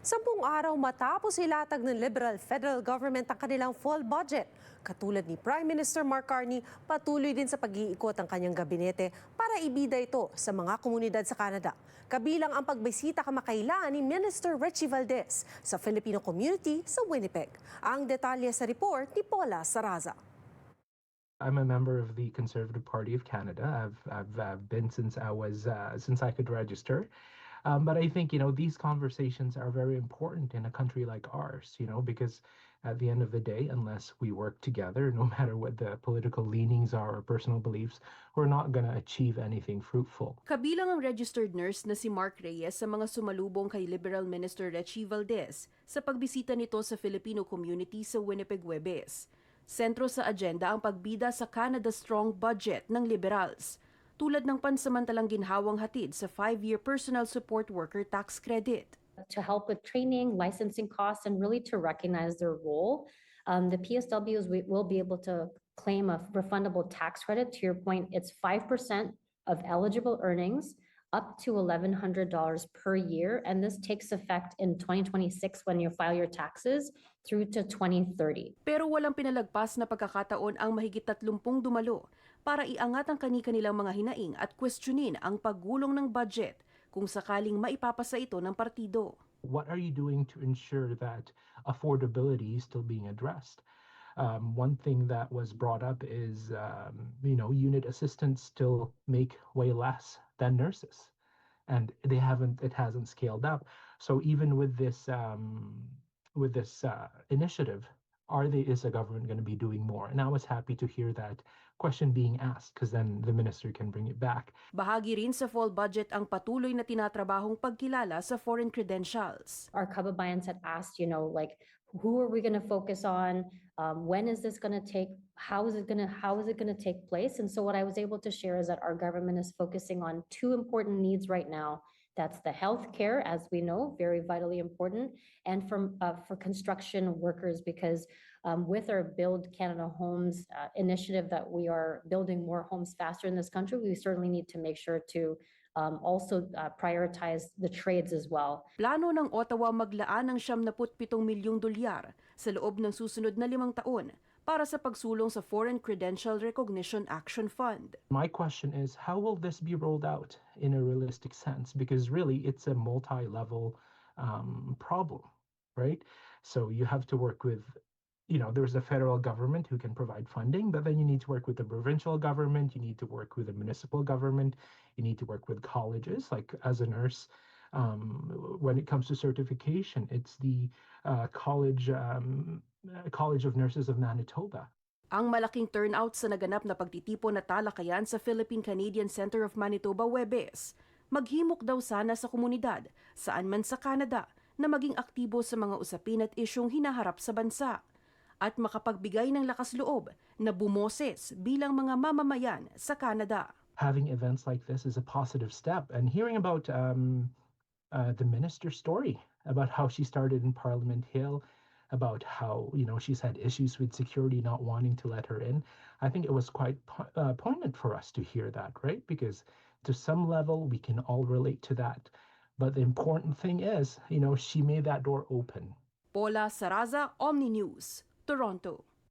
10 araw matapos ilatag ng Liberal Federal Government ang kanilang full budget. Katulad ni Prime Minister Mark Carney, patuloy din sa pag-iikot ang kanyang gabinete para ibida ito sa mga komunidad sa Canada. Kabilang ang pagbisita kamakailan ni Minister Richie Valdez sa Filipino community sa Winnipeg. Ang detalye sa report ni Paula Saraza. I'm a member of the Conservative Party of Canada. I've been since I could register. But I think, these conversations are very important in a country like ours, because at the end of the day, unless we work together, no matter what the political leanings are or personal beliefs, we're not going to achieve anything fruitful. Kabilang ang registered nurse na si Mark Reyes sa mga sumalubong kay Liberal Minister Richie Valdez sa pagbisita nito sa Filipino community sa Winnipeg, Huwebes. Sentro sa agenda ang pagbida sa Canada's strong budget ng Liberals, tulad ng pansamantalang ginhawang hatid sa 5-year personal support worker tax credit. To help with training, licensing costs, and really to recognize their role. The PSWs will be able to claim a refundable tax credit. To your point, it's 5% of eligible earnings, up to $1,100 per year, and this takes effect in 2026 when you file your taxes through to 2030. Pero walang pinalagpas na pagkakataon ang mahigit 30 dumalo para iangat ang kani-kanilang mga hinaing at questionin ang paggulong ng budget kung sakaling maipapasa ito ng partido. What are you doing to ensure that affordability is still being addressed? One thing that was brought up is, unit assistants still make way less than nurses, and it hasn't scaled up. So even with this initiative, is the government going to be doing more? And I was happy to hear that question being asked, because then the minister can bring it back. Bahagi rin sa fall budget ang patuloy na tinatrabahong pagkilala sa foreign credentials. Our kababayans had asked, who are we going to focus on? When is this going to take? How is it going to take place? And so what I was able to share is that our government is focusing on 2 important needs right now. That's the healthcare, as we know, very vitally important, and for construction workers, because with our Build Canada Homes initiative that we are building more homes faster in this country, we certainly need to make sure to also prioritize the trades as well. Plano ng Ottawa maglaan ng $77 milyong sa loob ng susunod na 5 taon para sa pagsulong sa Foreign Credential Recognition Action Fund. My question is, how will this be rolled out in a realistic sense? Because really, it's a multi-level problem, right? So you have to work with, there's the federal government who can provide funding, but then you need to work with the provincial government, you need to work with the municipal government, you need to work with colleges. Like as a nurse, when it comes to certification, it's the College of Nurses of Manitoba. Ang malaking turnout sa naganap na pagtitipon na talakayan sa Philippine-Canadian Center of Manitoba, Huwebes, maghimok daw sana sa komunidad, saan man sa Canada, na maging aktibo sa mga usapin at isyong hinaharap sa bansa at makapagbigay ng lakas loob na bumoses bilang mga mamamayan sa Canada. Having events like this is a positive step, and hearing about the minister's story, about how she started in Parliament Hill, about how, she's had issues with security not wanting to let her in. I think it was quite poignant for us to hear that, right? Because to some level, we can all relate to that. But the important thing is, she made that door open. Paula Saraza, Omni News, Toronto.